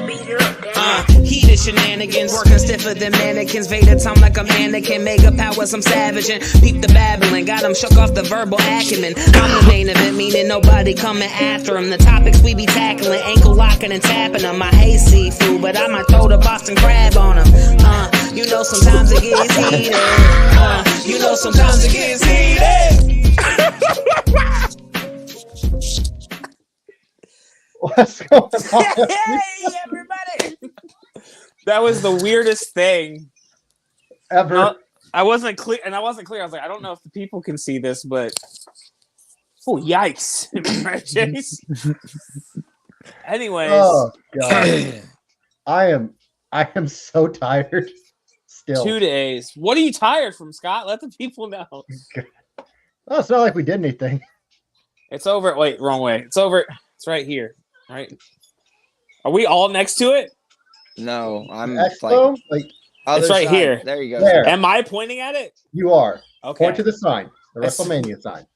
Heated shenanigans, working stiffer than mannequins. Vader time like a mannequin. Mega powers, I'm savage and peep the babbling. Got him shook off the verbal acumen. I'm the main event, meaning nobody coming after him. The topics we be tackling, ankle locking and tapping them. I hate seafood, but I might throw the Boston crab on him. You know sometimes it gets heated. You know sometimes it gets heated. What's going on? Hey, everybody! That was the weirdest thing Ever. No, I wasn't clear. I was like, I don't know if the people can see this, but oh, yikes! Right, Chase? Anyways, Oh god, I am so tired. Still, 2 days. What are you tired from, Scott? Let the people know. Oh, it's not like we did anything. It's over. Wait, wrong way. It's over. It's right here. Right? Are we all next to it? No, I'm Expo? like it's right side. here. There you go. There. Am I pointing at it? You are. Okay. Point to the sign, the WrestleMania sign.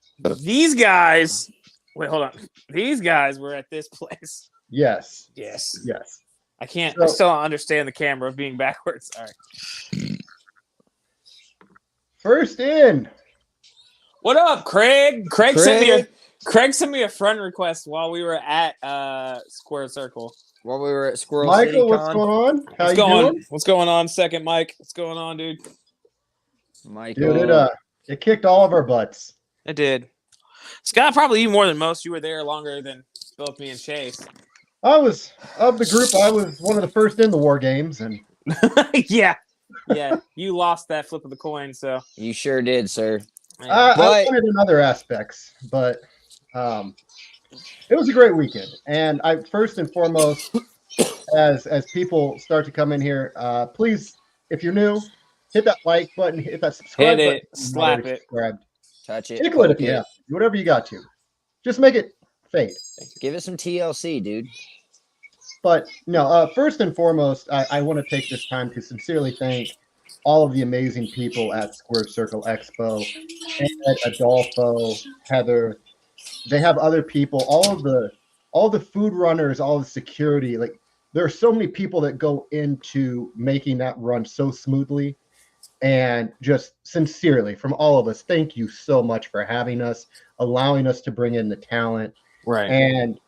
These guys. Wait, hold on. These guys were at this place. Yes. Yes. Yes. I can't. So, I still don't understand the camera being backwards. All right. First in. What up, Craig? Craig sent me a friend request while we were at Squared Circle. While we were at Squirrel Michael, City what's Con. going on? How What's you going? doing? What's going on? Second, Mike. What's going on, dude? Michael. Dude, it kicked all of our butts. It did. Scott, probably you more than most. You were there longer than both me and Chase. I was of the group. I was one of the first in the War Games, and Yeah. You lost that flip of the coin, so You sure did, sir. I won it in other aspects, but it was a great weekend. And I first and foremost, as people start to come in here, please, if you're new, hit that like button, hit that subscribe hit button. it, slap it. Subscribed. Touch it. Tickle it if poke you have, whatever you got to. Just make it fade. Give it some TLC, dude. But no, first and foremost, I want to take this time to sincerely thank all of the amazing people at Squared Circle Expo, and Adolfo, Heather. They have other people, all the food runners, all the security. Like, there are so many people that go into making that run so smoothly. And just sincerely, from all of us, thank you so much for having us, allowing us to bring in the talent. Right. And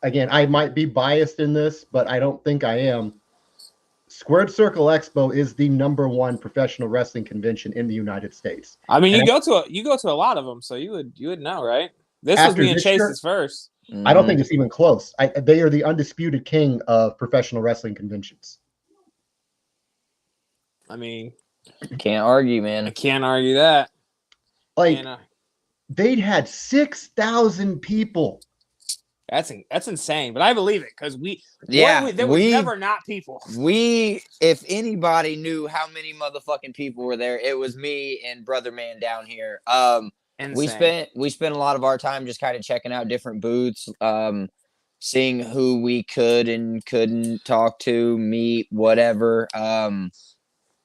again, I might be biased in this, but I don't think I am. Squared Circle Expo is the #1 professional wrestling convention in the United States. I mean, you go to a lot of them, so you would know, right? This was me and Chase's first. I don't think it's even close. They are the undisputed king of professional wrestling conventions. I mean, Can't argue, I man. can't argue that. Like, And, they'd had 6,000 people. that's insane, but I believe it because there was we- never not people. If anybody knew how many motherfucking people were there, it was me and Brother Man down here. Insane. We spent a lot of our time just kind of checking out different booths, seeing who we could and couldn't talk to, meet, whatever.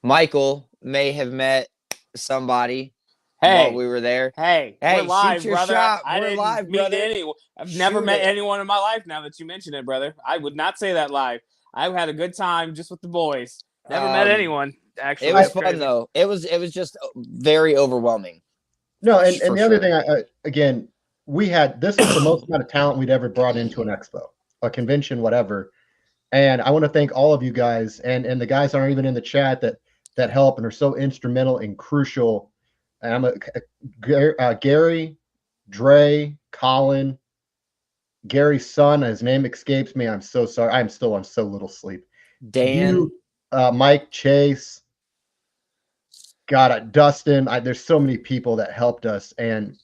Michael may have met somebody while we were there. Hey, we're live, shoot your brother. shot. I We're didn't live, meet brother. anyone. I've never Shoot met it. anyone in my life. Now that you mention it, brother, I would not say that live. I've had a good time just with the boys. Never met anyone. Actually, It was That's fun crazy. though. It was just very overwhelming. No, and For the other sure. thing, again, this was the most amount of talent we'd ever brought into an expo, a convention, whatever. And I want to thank all of you guys, and the guys aren't even in the chat that help and are so instrumental and crucial. And Gary, Dre, Colin, Gary's son, his name escapes me. I'm so sorry. I'm still on so little sleep. Dan, Mike, Chase, Dustin. There's so many people that helped us, and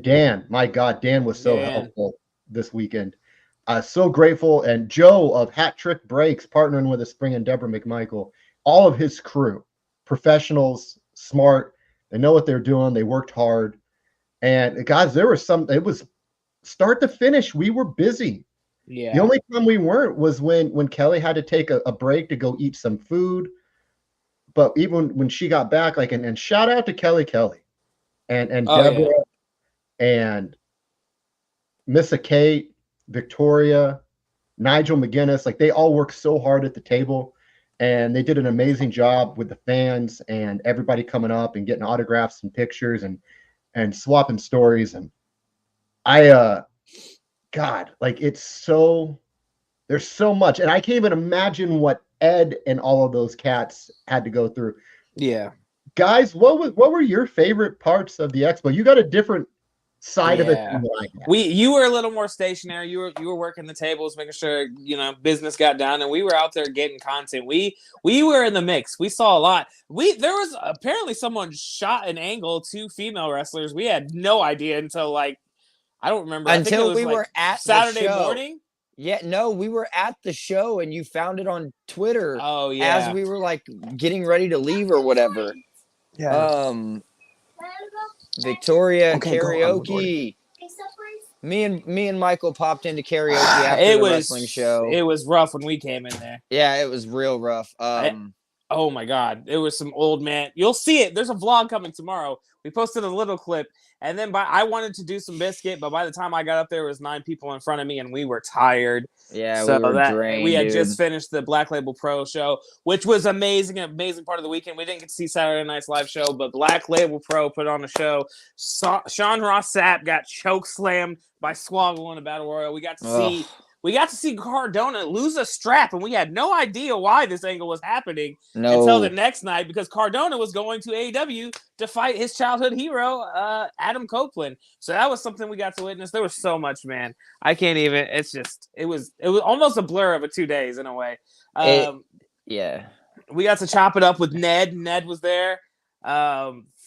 Dan. My God, Dan was so helpful this weekend. So grateful. And Joe of Hat Trick Breaks, partnering with us, bringing Deborah McMichael, all of his crew, professionals, smart. They know what they're doing. They worked hard. And guys, it was start to finish. We were busy. Yeah. The only time we weren't was when Kelly had to take a break to go eat some food. But even when she got back, and shout out to Kelly and Deborah and Missa Kate, Victoria, Nigel McGuinness, like they all work so hard at the table, and they did an amazing job with the fans and everybody coming up and getting autographs and pictures and swapping stories. And God, like there's so much, and I can't even imagine what Ed and all of those cats had to go through. Yeah. Guys, what were your favorite parts of the expo? You got a different side of it than what I had. You were a little more stationary. You were working the tables, making sure business got done, and we were out there getting content. We were in the mix. We saw a lot. There was apparently someone shot an angle to female wrestlers. We had no idea until I don't remember until we were at Saturday the show. morning. Yeah, no, we were at the show and you found it on Twitter. Oh yeah, as we were getting ready to leave or whatever. Yeah. Victoria karaoke. Me and Michael popped into karaoke after the wrestling show. It was rough when we came in there. Yeah, it was real rough. Oh my God, it was some old man. You'll see it. There's a vlog coming tomorrow. We posted a little clip, and then I wanted to do some biscuit, but by the time I got up there, was 9 people in front of me, and we were tired. Yeah, so we were drained. We had just finished the Black Label Pro show, which was amazing, an amazing part of the weekend. We didn't get to see Saturday night's live show, but Black Label Pro put on a show. Sean Ross Sapp got choke slammed by Swoggle in a battle royal. We got to see Cardona lose a strap, and we had no idea why this angle was happening until the next night, because Cardona was going to AEW to fight his childhood hero, Adam Copeland. So that was something we got to witness. There was so much, man. I can't even. It's just it was almost a blur of 2 days in a way. Yeah, we got to chop it up with Ned. Ned was there.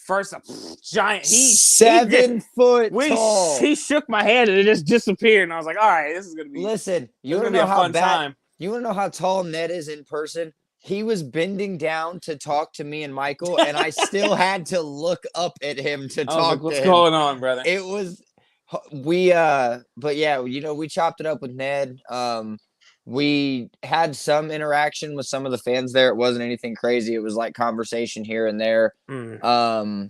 First, giant. 7 foot tall. He shook my hand and it just disappeared, and I was like, "All right, this is gonna be." Listen, you want to know how bad? You want to know how tall Ned is in person? He was bending down to talk to me and Michael, and I still had to look up at him to talk. What's going on, brother? It was but yeah, we chopped it up with Ned. We had some interaction with some of the fans there. It wasn't anything crazy. It was like conversation here and there. I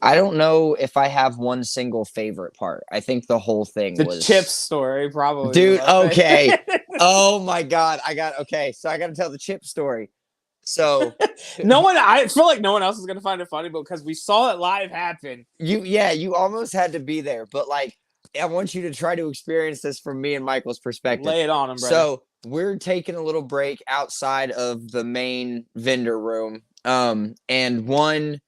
don't know if I have one single favorite part. I think the whole thing was the Chips story, probably. Dude, okay. Oh my God. So I got to tell the Chip story. So I feel like no one else is going to find it funny, because we saw it live happen. You almost had to be there, but I want you to try to experience this from me and Michael's perspective. Lay it on him, brother. So we're taking a little break outside of the main vendor room. And one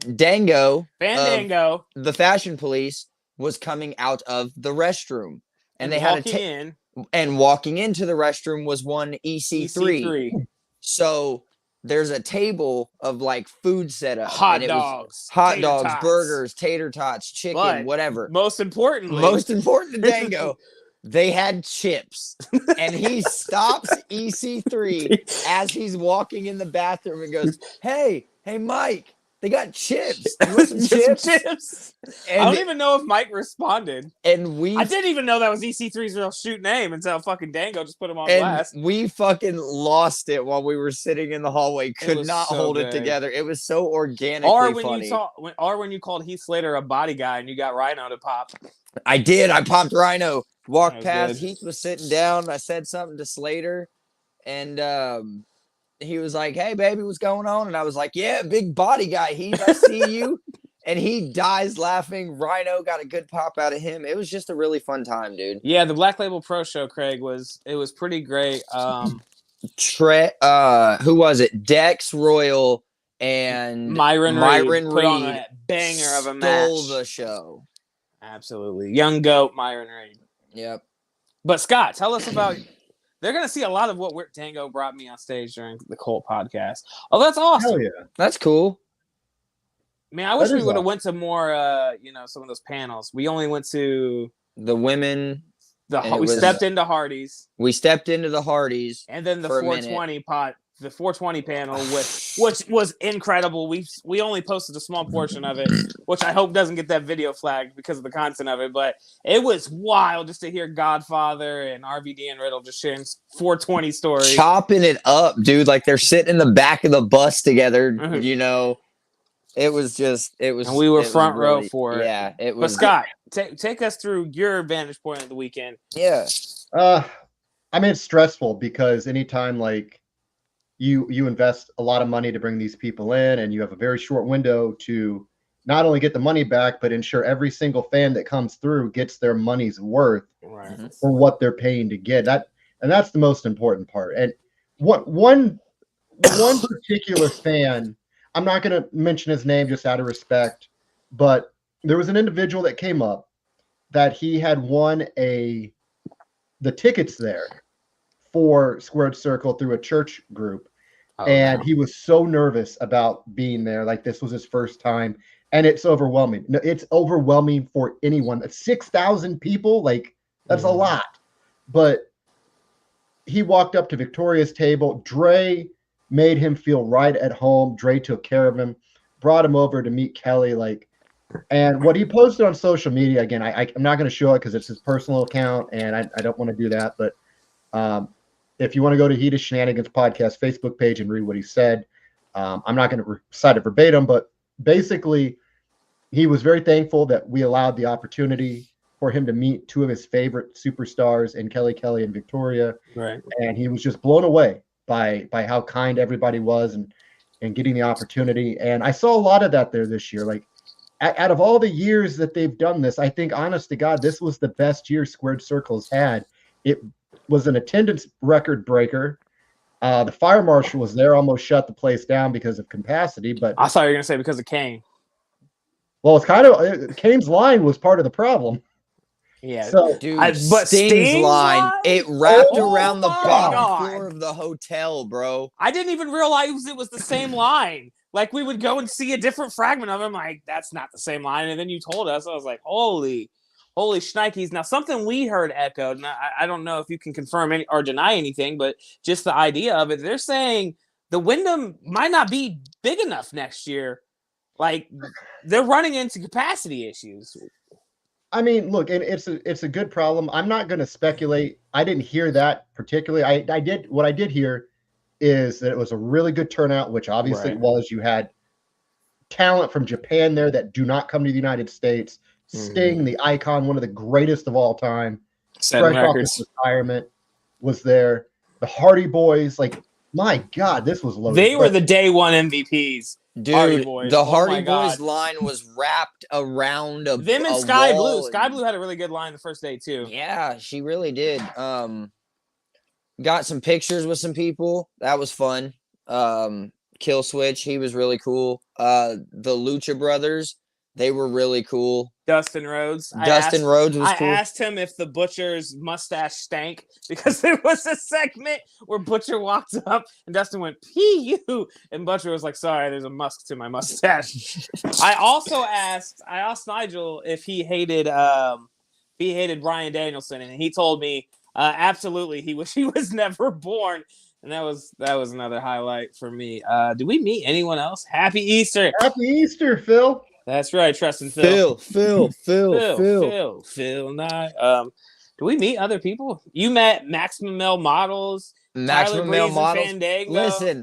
Fandango, the Fashion Police, was coming out of the restroom. And they had walking into the restroom was one EC3. So there's a table of food set up. Hot dogs, burgers, tater tots, chicken, whatever. Most important to Dango, they had chips. And he stops EC3 as he's walking in the bathroom and goes, Hey, Mike, they got chips. You want some chips? And I don't even know if Mike responded. And I didn't even know that was EC3's real shoot name until fucking Dango just put him on blast. We fucking lost it while we were sitting in the hallway. Could not hold it together. It was so organically funny. When you called Heath Slater a body guy and you got Rhino to pop. I did. I popped Rhino. Walked past. Good. Heath was sitting down. I said something to Slater, and he was like, "Hey, baby, what's going on?" And I was like, "Yeah, big body guy, Heath. I see you." And he dies laughing. Rhino got a good pop out of him. It was just a really fun time, dude. Yeah, the Black Label Pro Show, Craig, was pretty great. Who was it? Dex Royal and Myron Reed put on a banger of a match. Stole the show. Absolutely. Young GOAT, Myron Reed. Yep. But Scott, tell us about... They're going to see a lot of what Dango brought me on stage during the Colt podcast. Oh, that's awesome. Hell yeah. That's cool. Man, I wish we would have went to more, some of those panels. We only went to... The women... We stepped into Hardy's. We stepped into the Hardy's. And then the 420 panel, which was incredible. We only posted a small portion of it, which I hope doesn't get that video flagged because of the content of it. But it was wild just to hear Godfather and RVD and Riddle just sharing 420 stories, chopping it up, dude. Like they're sitting in the back of the bus together, It was and we were it was front row really, for it. yeah, it But was. Scott, take us through your vantage point of the weekend. Yeah. I mean, it's stressful because anytime like you invest a lot of money to bring these people in, and you have a very short window to not only get the money back, but ensure every single fan that comes through gets their money's worth Right. for what they're paying to get. That's the most important part. And one particular fan, I'm not going to mention his name just out of respect, but there was an individual that came up that he had won the tickets there for Squared Circle through a church group. And he was so nervous about being there. Like, this was his first time. And it's overwhelming. No, it's overwhelming for anyone. 6,000 people, like, that's a lot. But he walked up to Victoria's table. Dre made him feel right at home. Dre took care of him, brought him over to meet Kelly. Like, and what he posted on social media, again, I'm not going to show it because it's his personal account, and I don't want to do that. But if you want to go to Heated Shenanigans Podcast Facebook page and read what he said, I'm not going to recite it verbatim, but basically, he was very thankful that we allowed the opportunity for him to meet two of his favorite superstars in Kelly and Victoria. Right. And he was just blown away by how kind everybody was and getting the opportunity. And I saw a lot of that there this year. Like, out of all the years that they've done this, I think, honest to God, this was the best year Squared Circle's had. It was an attendance record breaker. The fire marshal was there, almost shut the place down because of capacity. But I thought you were gonna say because of Kane. Well, it's kind of Kane's line was part of the problem. Yeah. So, Dude, but Sting's line, it wrapped around the my bottom God. floor of the hotel, bro. I didn't even realize it was the same line. Like, we would go and see a different fragment of him. Like, that's not the same line. And then you told us, I was like, holy shnikes. Now, something we heard echoed, and I don't know if you can confirm or deny anything, but just the idea of it, they're saying the Wyndham might not be big enough next year. Like, they're running into capacity issues. I mean, look, it's a good problem. I'm not going to speculate. I didn't hear that particularly. What I did hear is that it was a really good turnout, which obviously it was. You had talent from Japan there that do not come to the United States. Sting, the icon, one of the greatest of all time, Setting fresh off records. his retirement, was there. The Hardy Boys, like, my God, this was loaded. They were the day one MVPs. Dude, Hardy Boys. the Oh Hardy my Boys God. line was wrapped around a Them and a Sky wall Blue. Sky Blue had a really good line the first day too. Yeah, she really did. Got some pictures with some people. That was fun. Kill Switch, he was really cool. The Lucha Brothers, they were really cool. Dustin Rhodes. Rhodes was cool. I asked him if the Butcher's mustache stank because there was a segment where Butcher walked up and Dustin went, "P.U." And Butcher was like, "Sorry, there's a musk to my mustache." I asked Nigel if he hated Bryan Danielson, and he told me absolutely he wished he was never born. And that was another highlight for me. Did we meet anyone else? Happy Easter. Happy Easter, Phil. That's right, Trustin' Phil. Phil. Phil Nye. Do we meet other people? You met Maximum Male Models, Maximum Male Models. Fandango.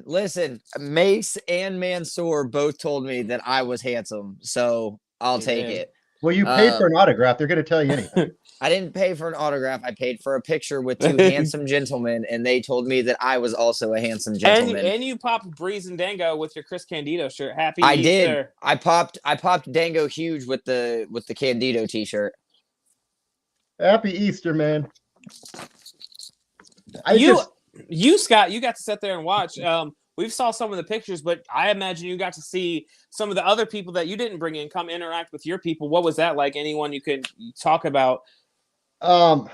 Listen. Mace and Mansoor both told me that I was handsome, so I'll take it. Well, you paid for an autograph. They're going to tell you anything. I didn't pay for an autograph. I paid for a picture with two handsome gentlemen, and they told me that I was also a handsome gentleman. And you popped Breeze and Dango with your Chris Candido shirt. Happy I Easter. did. I popped Dango huge with the Candido t-shirt. Happy Easter, man. You Scott, you got to sit there and watch. We saw some of the pictures, but I imagine you got to see some of the other people that you didn't bring in come interact with your people. What was that like? Anyone you could talk about? God,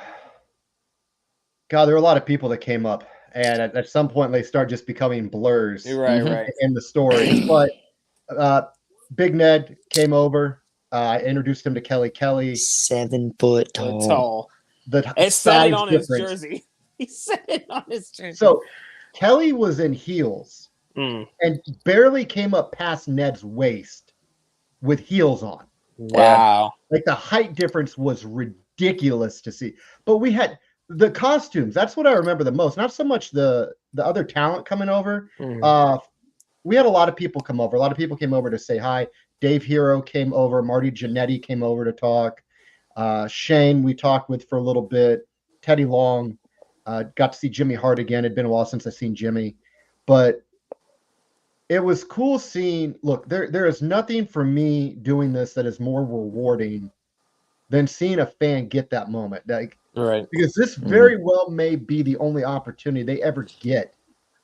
there were a lot of people that came up, and at some point they start just becoming blurs Right. in the story. But Big Ned came over. I introduced him to Kelly. 7 foot Tall. It said it on his jersey. He said it on his jersey. So Kelly was in heels and barely came up past Ned's waist with heels on. Wow. Like, the height difference was ridiculous to see. But we had the costumes. That's what I remember the most. Not so much the other talent coming over. we had a lot of people come over. A lot of people came over to say hi. Dave Hero came over. Marty Jannetty came over to talk. Shane, we talked with for a little bit. Teddy Long, got to see Jimmy Hart again. It'd been a while since I've seen Jimmy, but it was cool seeing. Look, there is nothing for me doing this that is more rewarding than seeing a fan get that moment. Like, Right. because this very well may be the only opportunity they ever get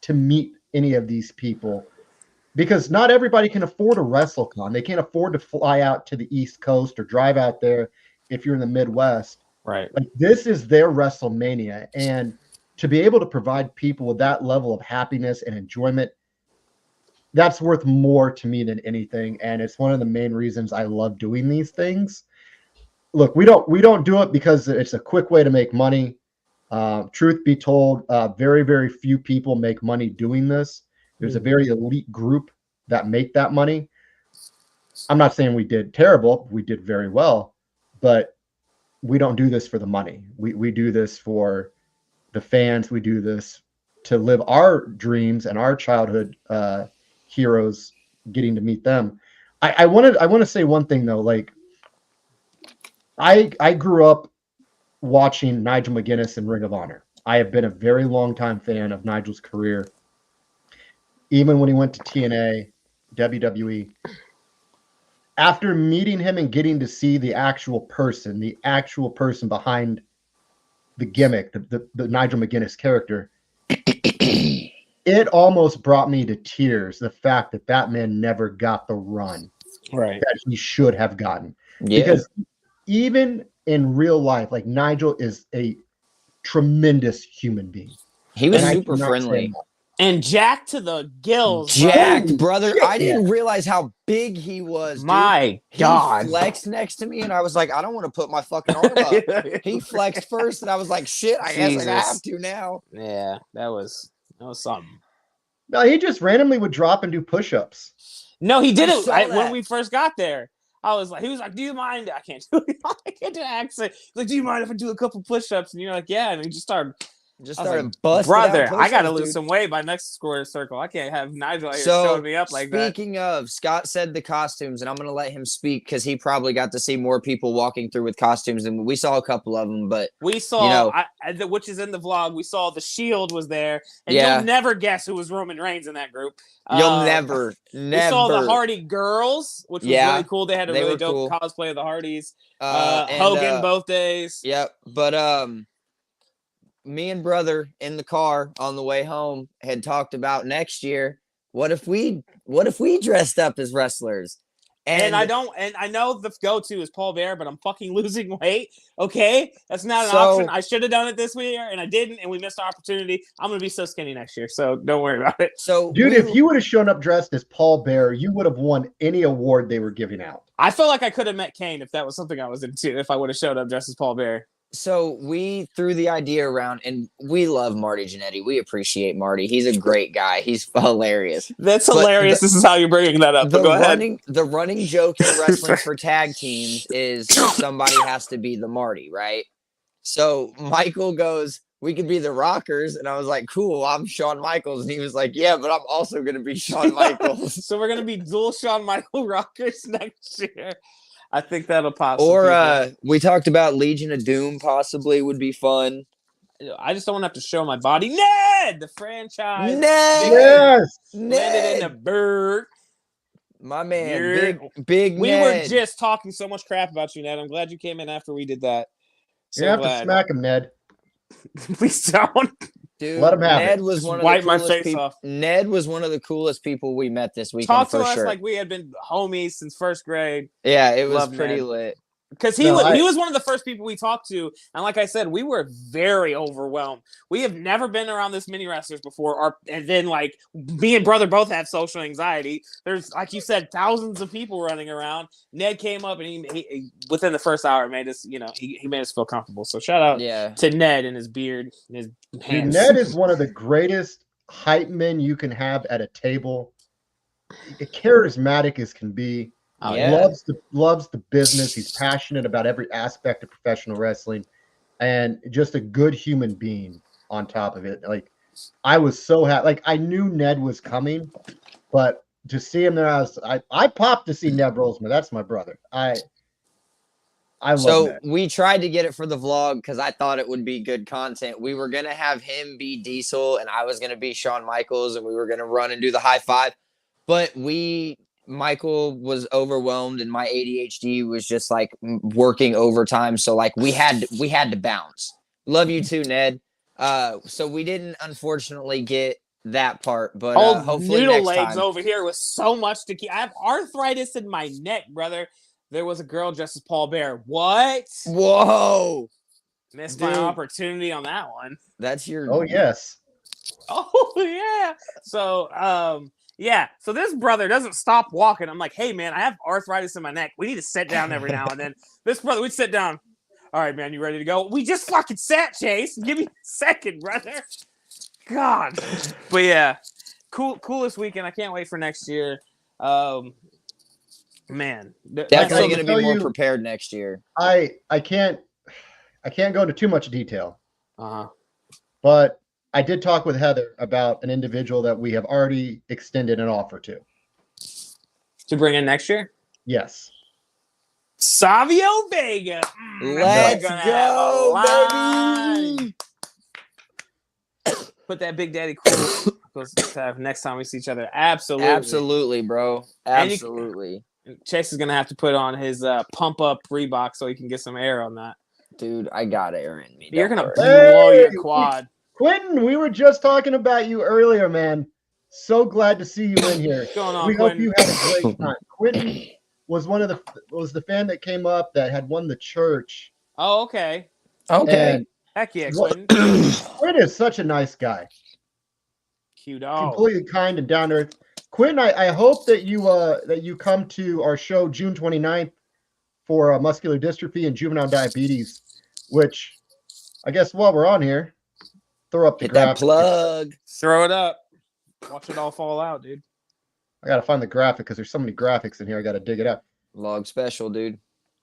to meet any of these people. Because not everybody can afford a WrestleCon. They can't afford to fly out to the East Coast or drive out there if you're in the Midwest. Right. Like, this is their WrestleMania. And to be able to provide people with that level of happiness and enjoyment, that's worth more to me than anything. And it's one of the main reasons I love doing these things. Look, we don't do it because it's a quick way to make money. Truth be told, very, very few people make money doing this. There's a very elite group that make that money. I'm not saying we did terrible. We did very well, but we don't do this for the money. We do this for the fans. We do this to live our dreams and our childhood heroes, getting to meet them. I want to say one thing though. Like, I grew up watching Nigel McGuinness in Ring of Honor. I have been a very long time fan of Nigel's career. Even when he went to TNA, WWE, after meeting him and getting to see the actual person behind the gimmick, the Nigel McGuinness character, it almost brought me to tears. The fact that man never got the run that he should have gotten. Yeah. Because even in real life, like, Nigel is a tremendous human being. He was And I super cannot say friendly. enough. And Jack to the gills. Jack, Holy brother, shit, I didn't realize how big he was. Dude. My God. He flexed next to me, and I was like, I don't want to put my fucking arm up. He flexed first, and I was like, shit, I guess I have to now. Yeah, that was something. No, he just randomly would drop and do push-ups. No, he did I it saw when that. we first got there. He was like, do you mind? I can't do it. I can't do an accent. He's like, do you mind if I do a couple push-ups? And you're like, yeah. And he just started Busting brother, out I got to push-ups, lose dude. some weight by next Squared Circle. I can't have Nigel out here So, showing me up like that. speaking of, Scott said the costumes, and I'm going to let him speak because he probably got to see more people walking through with costumes, and we saw a couple of them, but We saw, which is in the vlog, we saw the Shield was there, and you'll never guess who was Roman Reigns in that group. You'll never. We saw the Hardy Girls, which was really cool. They had a really dope cosplay of the Hardys. Hogan both days. Yep, but me and brother in the car on the way home had talked about next year. What if we dressed up as wrestlers? And I know the go-to is Paul Bear, but I'm fucking losing weight. Okay, that's not an option. I should have done it this year, and I didn't, and we missed our opportunity. I'm gonna be so skinny next year, so don't worry about it. So, dude, if you would have shown up dressed as Paul Bear, you would have won any award they were giving out. I feel like I could have met Kane if that was something I was into. If I would have showed up dressed as Paul Bear. So we threw the idea around, and we love Marty Jannetty. We appreciate Marty. He's a great guy. He's hilarious. That's hilarious. This is how you're bringing that up. But go ahead. The running joke in wrestling for tag teams is somebody has to be the Marty, right? So Michael goes, we could be the Rockers. And I was like, cool, I'm Shawn Michaels. And he was like, yeah, but I'm also going to be Shawn Michaels. So we're going to be dual Shawn Michael Rockers next year. I think that'll pop. Or we talked about Legion of Doom possibly would be fun. I just don't want to have to show my body. Ned, the franchise. Ned, yes, Landed in the bird. My man, big We Ned. were just talking so much crap about you, Ned. I'm glad you came in after we did that. You have to smack him, Ned. Please don't. Dude, let him have Ned it. was Just one of wipe the my coolest face people. off. Ned was one of the coolest people we met this weekend. Talk to for us sure. like we had been homies since first grade. Yeah, it was Love pretty Ned. lit. Because he was one of the first people we talked to. And like I said, we were very overwhelmed. We have never been around this many wrestlers before. And then, like, me and brother both have social anxiety. There's, like you said, thousands of people running around. Ned came up and he within the first hour made us, he made us feel comfortable. So shout out to Ned and his beard and his hands. Ned is one of the greatest hype men you can have at a table. Charismatic as can be. Loves the business. He's passionate about every aspect of professional wrestling, and just a good human being on top of it. Like, I was so happy. Like, I knew Ned was coming, but to see him there, I popped to see Neb Rolsman. That's my brother. I love So that. we tried to get it for the vlog because I thought it would be good content. We were going to have him be Diesel and I was going to be Shawn Michaels and we were going to run and do the high five. But Michael was overwhelmed and my ADHD was just like working overtime. So like we had to bounce. Love you too, Ned. So we didn't unfortunately get that part, but hopefully noodle next legs time. over here with so much to keep. I have arthritis in my neck, brother. There was a girl dressed as Paul Bear. What? Whoa. Missed Dude. my opportunity on that one. That's your. Oh yes. Oh yeah. So yeah. So this brother doesn't stop walking. I'm like, hey man, I have arthritis in my neck. We need to sit down every now and then. This brother, we'd sit down. All right, man, you ready to go? We just fucking sat, Chase. Give me a second, brother. God. But yeah, coolest weekend. I can't wait for next year. Man, Definitely going to tell be more you- prepared next year. I can't go into too much detail, Uh-huh. but I did talk with Heather about an individual that we have already extended an offer to. To bring in next year? Yes. Savio Vega. Let's gonna have a go, line. baby. Put that Big Daddy cool next time we see each other. Absolutely. Absolutely, bro. And you- Absolutely. Chase is going to have to put on his pump up Reebok so he can get some air on that. Dude, I got air in me. You're Don't going to worry. blow your Hey, quad. Quentin, we were just talking about you earlier, man. So glad to see you in here. What's going on, We hope Quentin? you had a great time. Quentin was the fan that came up that had won the church. Oh, okay. Okay. And Heck yeah, What- Quentin. Quentin is such a nice guy. Cute dog. Completely kind and down to earth. Quentin, I hope that you come to our show June 29th for muscular dystrophy and juvenile diabetes, which I guess while we're on here, throw up the Hit that graphic. plug. Throw it up. Watch it all fall out, dude. I gotta find the graphic because there's so many graphics in here. I gotta dig it out. Log special, dude.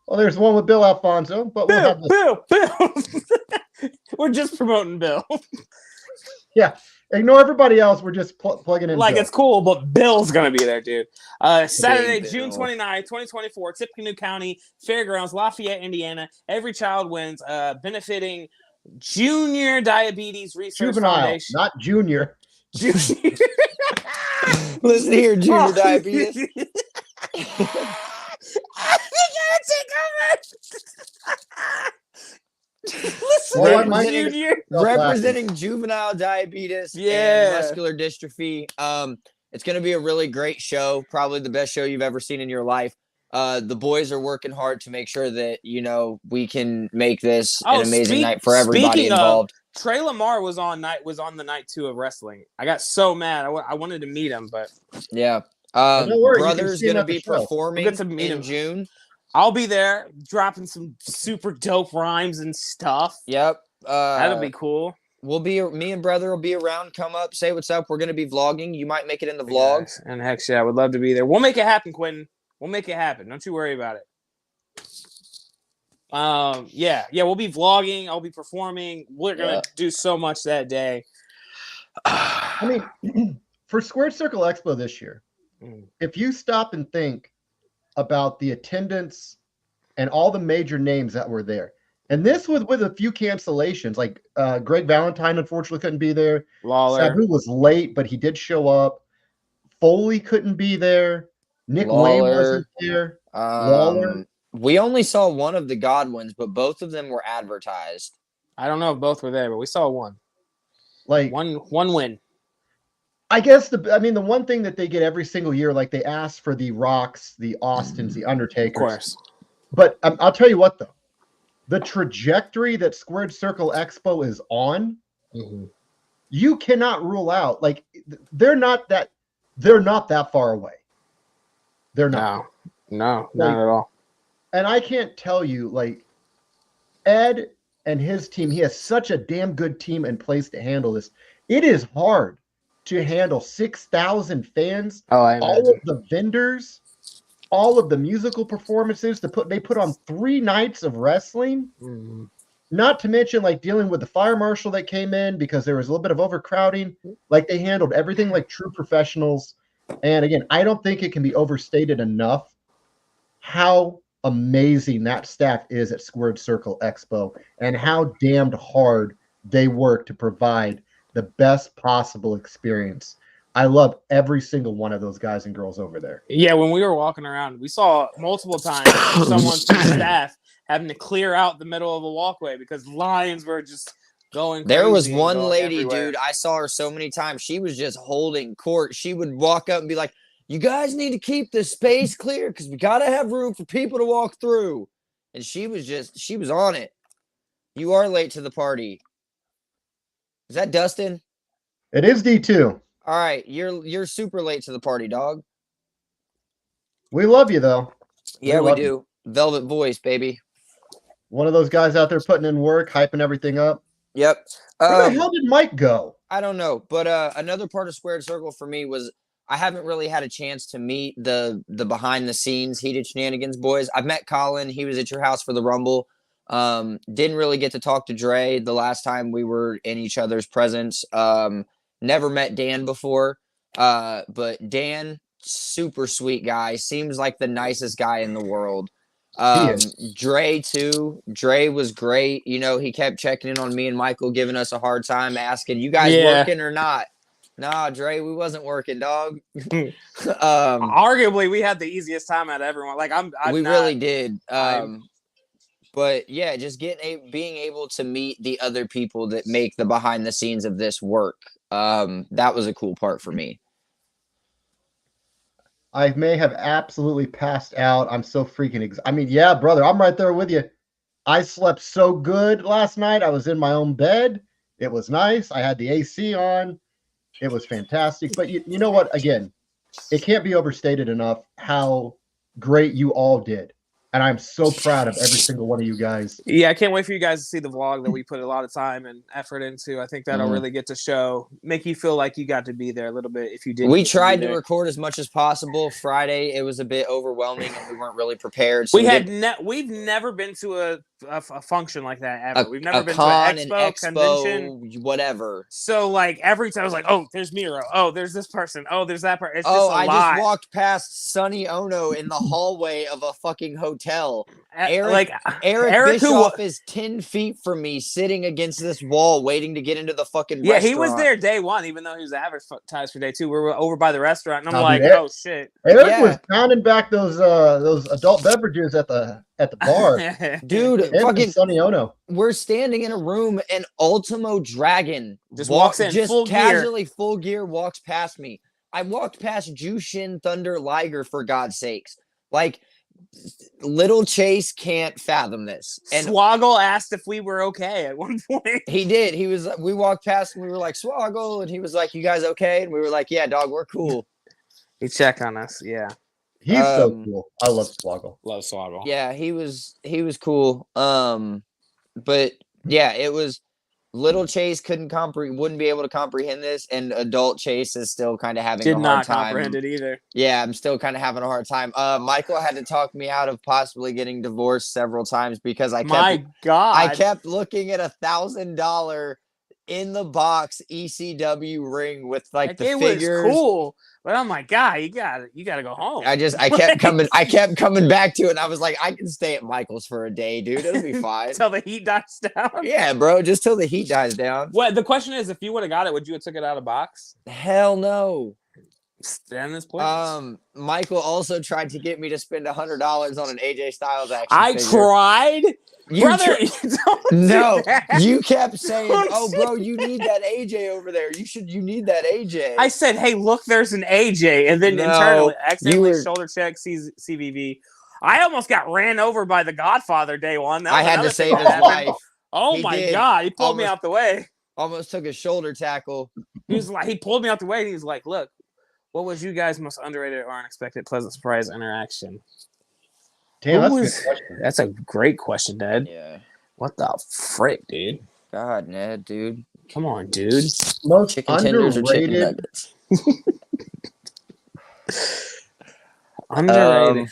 Well, there's one with Bill Alfonso, but we'll have this. Bill. We're just promoting Bill. Yeah, ignore everybody else. We're just plugging in. Like Bill. it's cool, but Bill's gonna be there, dude. Saturday, Big June Bill. 29th, 2024, Tippecanoe County Fairgrounds, Lafayette, Indiana. Every child wins, benefiting Junior Diabetes Research Juvenile, Foundation. not junior. Junior. Listen here, junior Oh. diabetes. You gotta take over. Listen, Well, here, what Mike- Junior. Representing juvenile diabetes Yeah. and muscular dystrophy. It's going to be a really great show, probably the best show you've ever seen in your life. The boys are working hard to make sure that, we can make this an amazing night for everybody speaking of, involved. Trey Lamar was on the night 2 of wrestling. I got so mad. I wanted to meet him, but Yeah. Don't worry, you can Brother's see him going to at the be show. performing We'll get to meet in him. June. I'll be there dropping some super dope rhymes and stuff. Yep. That'll be cool. Me and brother will be around. Come up, say what's up. We're going to be vlogging. You might make it in the vlogs. And heck yeah, I would love to be there. We'll make it happen, Quentin. We'll make it happen. Don't you worry about it. Yeah, we'll be vlogging. I'll be performing. We're gonna do so much that day. I mean, for Squared Circle Expo this year, if you stop and think about the attendance and all the major names that were there, and this was with a few cancellations, like Greg Valentine unfortunately couldn't be there. Lawler. Sabu was late, but he did show up. Foley couldn't be there. Nick Wayne Lawler. wasn't there. Lawler. We only saw one of the Godwins, but both of them were advertised. I don't know if both were there, but we saw one. Like One win. I guess the one thing that they get every single year, like they ask for the Rocks, the Austins, the Of Undertakers. course. But I'll tell you what, though, the trajectory that Squared Circle Expo is on, you cannot rule out. Like they're not that far away. They're not. No, Like, not at all. And I can't tell you, like Ed and his team, he has such a damn good team in place to handle this. It is hard to handle 6,000 fans, Oh, I all of the vendors, all of the musical performances. They put on 3 nights of wrestling. Not to mention like dealing with the fire marshal that came in because there was a little bit of overcrowding. Like they handled everything like true professionals. And again, I don't think it can be overstated enough how amazing that staff is at Squared Circle Expo and how damned hard they work to provide the best possible experience. I love every single one of those guys and girls over there. Yeah, when we were walking around, we saw multiple times someone from staff having to clear out the middle of a walkway because lines were just going crazy. There was one lady, everywhere. dude, I saw her so many times. She was just holding court. She would walk up and be like, you guys need to keep the space clear because we got to have room for people to walk through. And she was on it. You are late to the party. Is that Dustin? It is D2. All right, you're super late to the party, dog. We love you, though. Yeah, we love do. you. Velvet voice, baby. One of those guys out there putting in work, hyping everything up. Yep. Where the hell did Mike go? I don't know, but another part of Squared Circle for me was I haven't really had a chance to meet the behind the scenes Heated Shenanigans boys. I've met Colin. He was at your house for the Rumble. Didn't really get to talk to Dre the last time we were in each other's presence. Never met Dan before, but Dan, super sweet guy. Seems like the nicest guy in the world. Dre too. Dre was great. You know, he kept checking in on me and Michael, giving us a hard time, asking, you guys working or not? Nah, Dre, we wasn't working, dog. Arguably, we had the easiest time out of everyone. Like we really did. But yeah, just being able to meet the other people that make the behind the scenes of this work. That was a cool part for me. I may have absolutely passed out. I'm so freaking I mean, yeah, brother, I'm right there with you. I slept so good last night. I was in my own bed. It was nice. I had the AC on. It was fantastic. But you know what? Again, it can't be overstated enough how great you all did. And I'm so proud of every single one of you guys. Yeah, I can't wait for you guys to see the vlog that we put a lot of time and effort into. I think that'll really get to make you feel like you got to be there a little bit if you didn't. We tried to record as much as possible. Friday, it was a bit overwhelming and we weren't really prepared. So we've never been to a function like that ever. We've never been to an an expo, convention, whatever. So like every time I was like, oh, there's Miro. Oh, there's this person. Oh, there's that person. It's just a lot. Just walked past Sonny Ono in the hallway of a fucking hotel. Eric Bischoff is 10 feet from me, sitting against this wall, waiting to get into the fucking restaurant. He was there day one, even though he was advertised for day two. We were over by the restaurant, and I'm like, oh shit. Eric was pounding back those adult beverages at the bar. Dude, fucking Sonny Ono. We're standing in a room, and Ultimo Dragon walks in just full casually gear. Full gear walks past me. I walked past Jushin Thunder Liger, for God's sakes. Like, little Chase can't fathom this. And Swoggle asked if we were okay at one point. He did. We walked past and we were like, Swoggle, and he was like, you guys okay? And we were like, yeah, dog, we're cool. He checked on us. Yeah. He's so cool. I love Swoggle. Love Swoggle. Yeah, he was cool. But yeah, it was little Chase wouldn't be able to comprehend this, and adult Chase is still kind of having a hard time. Did not comprehend it either. Yeah, I'm still kind of having a hard time. Michael had to talk me out of possibly getting divorced several times because I kept looking at $1,000 in the box ECW ring with like the figures. Was cool. But I'm like, God, you gotta go home. I kept coming back to it, and I was like, I can stay at Michael's for a day, dude. It'll be fine. Till the heat dies down. Yeah, bro, just till the heat dies down. Well, the question is, if you would have got it, would you have took it out of box? Hell no. Stand this place. Michael also tried to get me to spend $100 on an AJ Styles action figure. Tried. Brother, you kept saying, bro, you need that AJ over there. You need that AJ. I said, hey, look, there's an AJ. And then internally, accidentally shoulder check CVV. I almost got ran over by the Godfather day one. I had to save his life. Oh, my God. He pulled me out the way. Almost took a shoulder tackle. He pulled me out the way. And he was like, look, what was you guys' most underrated or unexpected pleasant surprise interaction? Damn, that's a good question. That's a great question, Ned. Yeah. What the frick, dude? God, Ned, dude. Come on, dude. Most chicken tenders or chicken nuggets? Underrated.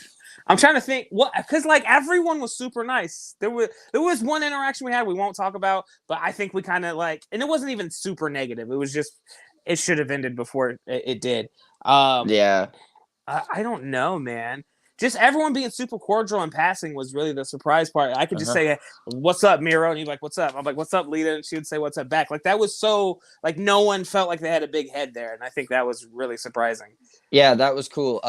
I'm trying to think what, because like everyone was super nice. There was one interaction we had we won't talk about, but I think we kind of like, and it wasn't even super negative. It was just it should have ended before it did. Yeah. I don't know, man. Just everyone being super cordial and passing was really the surprise part. I could just say, "What's up, Miro?" And he'd be like, "What's up?" I'm like, "What's up, Lita?" And she would say, "What's up?" back. Like that was so like no one felt like they had a big head there, and I think that was really surprising. Yeah, that was cool.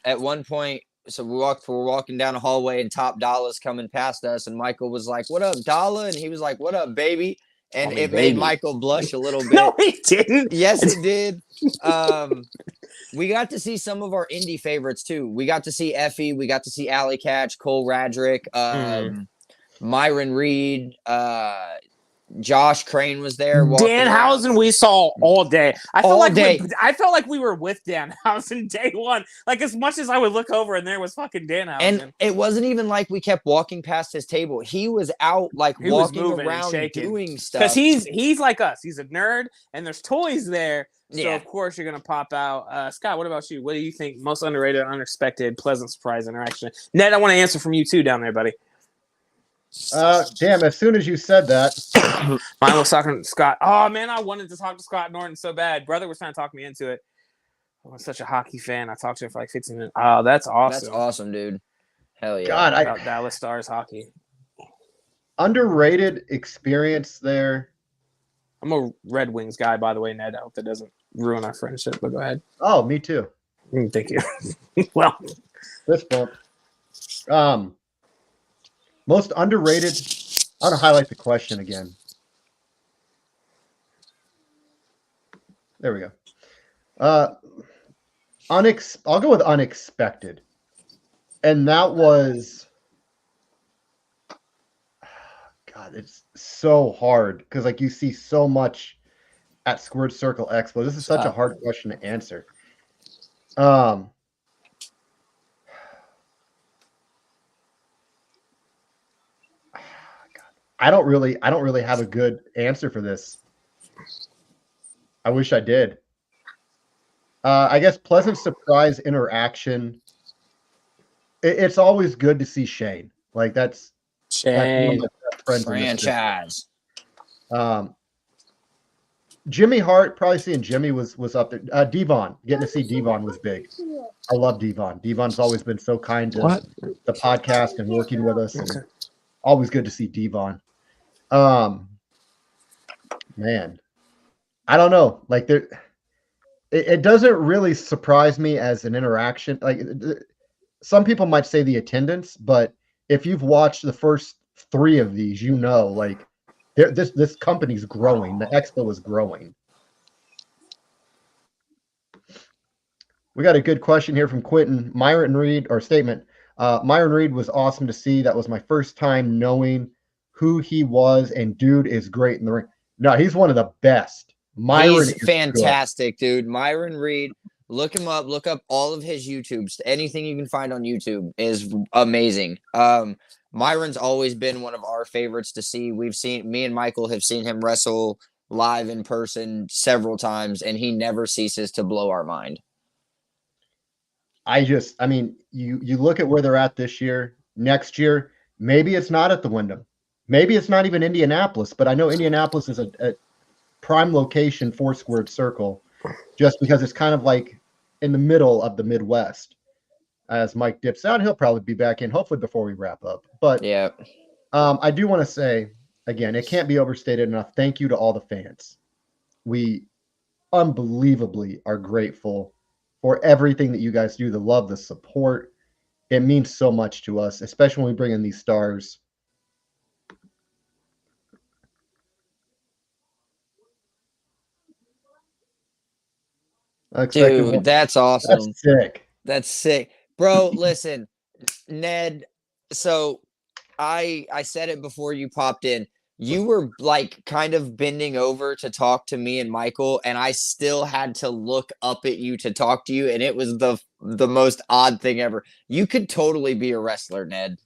At one point, so we're walking down a hallway, and Top Dolla's coming past us, and Michael was like, "What up, Dalla?" And he was like, "What up, baby?" And it made Michael blush a little bit. No, he didn't. Yes, it did. We got to see some of our indie favorites too. We got to see Effie. We got to see Alley Catch, Cole Radrick, Myron Reed, Josh Crane was there. Danhausen we saw all day. I felt like we were with Danhausen day one. Like as much as I would look over and there was fucking Danhausen. And it wasn't even like we kept walking past his table. He was out like he walking around doing stuff. Because he's like us. He's a nerd and there's toys there. So of course you're gonna pop out. Scott, what about you? What do you think most underrated, unexpected, pleasant surprise interaction? Ned, I want to answer from you too down there, buddy. Damn, as soon as you said that. Mine was talking to Scott. Oh man, I wanted to talk to Scott Norton so bad. Brother was trying to talk me into it. I'm such a hockey fan. I talked to him for like 15 minutes. Oh, that's awesome. That's awesome, dude. Hell yeah. God, about Dallas Stars hockey. Underrated experience there. I'm a Red Wings guy, by the way, Ned. I hope that doesn't ruin our friendship, but go ahead. Oh, me too. Thank you. Well, this bump. Most underrated. I want to highlight the question again. There we go. I'll go with unexpected. And that was, God, it's so hard because like you see so much at Squared Circle Expo. This is such a hard question to answer. God, I don't really have a good answer for this. I wish I did. I guess pleasant surprise interaction. It's always good to see Shane. Like that's Shane. One of my best friends franchise. Jimmy Hart, probably seeing Jimmy was up there. Devon, getting to see Devon was big. I love Devon. Devon's always been so kind to the podcast and working with us. And always good to see Devon. Man, I don't know. Like it doesn't really surprise me as an interaction. Like some people might say the attendance, but if you've watched the first 3 of these, you know, like this company's growing. The expo is growing. We got a good question here from Quentin. Myron Reed, or statement. Myron Reed was awesome to see. That was my first time knowing who he was, and dude is great in the ring. No, he's one of the best. He's fantastic, dude. Myron Reed, look him up. Look up all of his YouTubes. Anything you can find on YouTube is amazing. Myron's always been one of our favorites to see. Me and Michael have seen him wrestle live in person several times, and he never ceases to blow our mind. I mean, you look at where they're at this year, next year, maybe it's not at the Wyndham. Maybe it's not even Indianapolis, but I know Indianapolis is a prime location for Squared Circle just because it's kind of like in the middle of the Midwest. As Mike dips out, he'll probably be back in hopefully before we wrap up. But yeah, I do want to say, again, it can't be overstated enough. Thank you to all the fans. We unbelievably are grateful for everything that you guys do, the love, the support. It means so much to us, especially when we bring in these stars. Dude, that's awesome. That's sick. That's sick. Bro, listen, Ned, so I said it before you popped in. You were like kind of bending over to talk to me and Michael, and I still had to look up at you to talk to you, and it was the most odd thing ever. You could totally be a wrestler, Ned.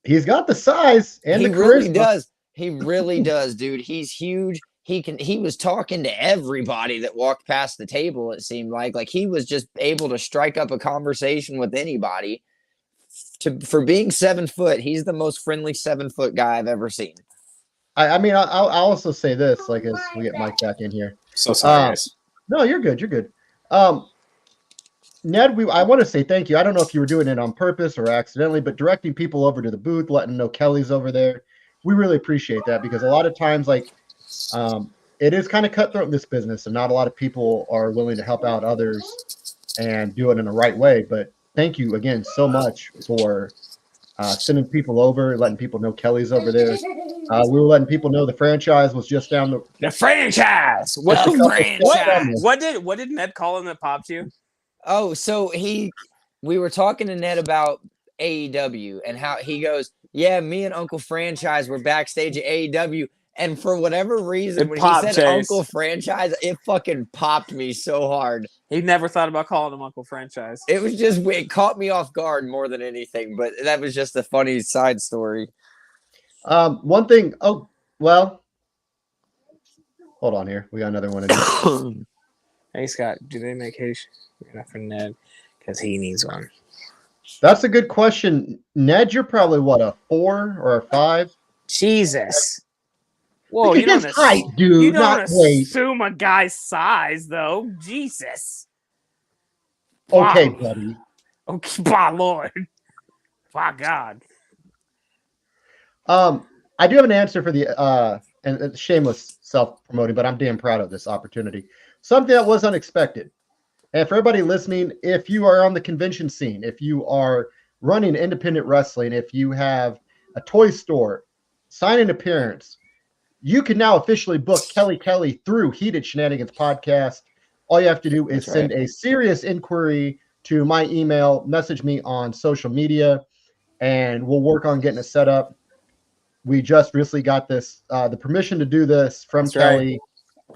He's got the size and the charisma. Really does. He really does, dude. He's huge. He was talking to everybody that walked past the table, it seemed like he was just able to strike up a conversation with anybody. For being 7 foot, he's the most friendly 7 foot guy I've ever seen. I mean, I'll also say this, like as we get Mike back in here. So sorry, guys. No, you're good. You're good. Ned, I want to say thank you. I don't know if you were doing it on purpose or accidentally, but directing people over to the booth, letting them know Kelly's over there. We really appreciate that because a lot of times, like, it is kind of cutthroat in this business, and not a lot of people are willing to help out others and do it in the right way. But thank you again so much for sending people over, letting people know Kelly's over there. We were letting people know the franchise was just down the franchise. What did Ned call him that popped you? Oh, so we were talking to Ned about AEW and how he goes, yeah, me and Uncle Franchise were backstage at AEW. And for whatever reason, when he said Uncle Franchise, it fucking popped me so hard. He never thought about calling him Uncle Franchise. It caught me off guard more than anything, but that was just a funny side story. One thing. Oh, well, hold on here. We got another one. Hey, Scott, do they make hash for Ned? Because he needs one. That's a good question. Ned, you're probably what, a 4 or a 5? Jesus. Whoa, you don't height, dude. You don't assume a guy's size, though. Jesus. Okay, buddy. Okay, by Lord. By God. I do have an answer for the and it's shameless self-promoting, but I'm damn proud of this opportunity. Something that was unexpected. And for everybody listening, if you are on the convention scene, if you are running independent wrestling, if you have a toy store, sign-in appearance, you can now officially book Kelly through Heated Shenanigans Podcast. All you have to do is send a serious inquiry to my email, message me on social media, and we'll work on getting it set up. We just recently got this, the permission to do this from Kelly,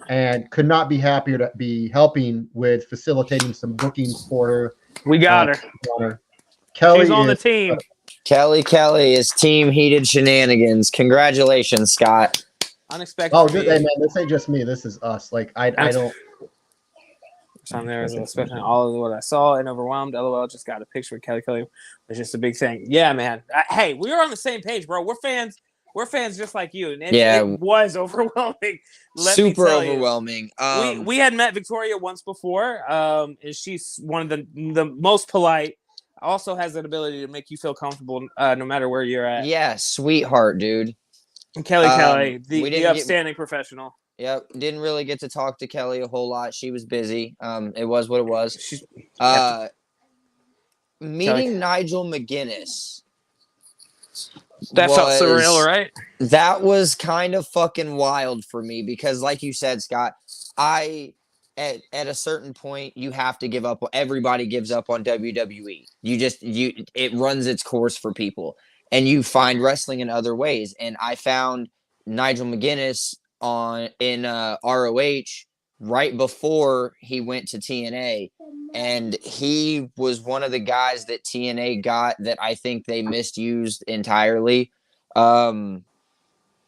and could not be happier to be helping with facilitating some bookings for her. We got her. Kelly She's on the team. Kelly is Team Heated Shenanigans. Congratulations, Scott. Unexpected. Oh, good. Hey, man, this ain't just me. This is us. Like, I don't. I'm there as expecting all of what I saw and overwhelmed. LOL, just got a picture with Kelly. It was just a big thing. Yeah, man. Hey, we were on the same page, bro. We're fans. We're fans just like you. And it was overwhelming. Super overwhelming. We had met Victoria once before. And she's one of the most polite. Also has that ability to make you feel comfortable no matter where you're at. Yeah, sweetheart, dude. And Kelly, the upstanding professional. Yep, didn't really get to talk to Kelly a whole lot. She was busy. It was what it was. Meeting Nigel McGuinness. That felt surreal, right? That was kind of fucking wild for me because, like you said, Scott, at a certain point, you have to give up. Everybody gives up on WWE. It runs its course for people, and you find wrestling in other ways. And I found Nigel McGuinness in ROH right before he went to TNA, and he was one of the guys that TNA got that I think they misused entirely.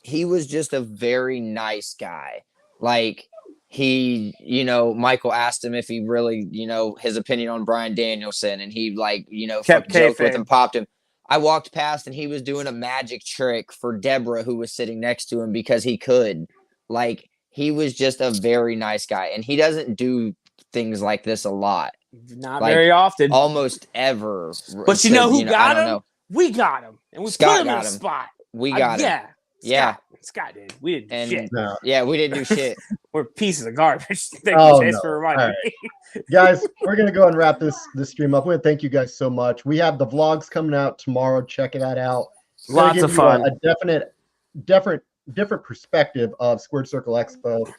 He was just a very nice guy. Like, he, Michael asked him if he really, his opinion on Bryan Danielson, and he kept joked with him, popped him. I walked past and he was doing a magic trick for Deborah, who was sitting next to him, because he could. Like, he was just a very nice guy, and he doesn't do things like this a lot. Not very often. Almost ever. But you know who got him? We got him. And we put him in a spot. We got him. Yeah. Scott did. We didn't do shit. No. Yeah, we didn't do shit. We're pieces of garbage. Thank you, Chase, for reminding me. Guys, we're going to go and wrap this stream up. We want to thank you guys so much. We have the vlogs coming out tomorrow. Check that out. Lots of fun. A different perspective of Squared Circle Expo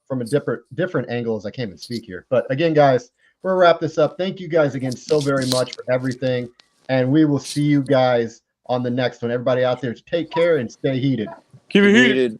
from a different angle, as I can't even speak here. But again, guys, we'll wrap this up. Thank you guys again so very much for everything. And we will see you guys on the next one. Everybody out there, take care and stay heated. Keep it heated.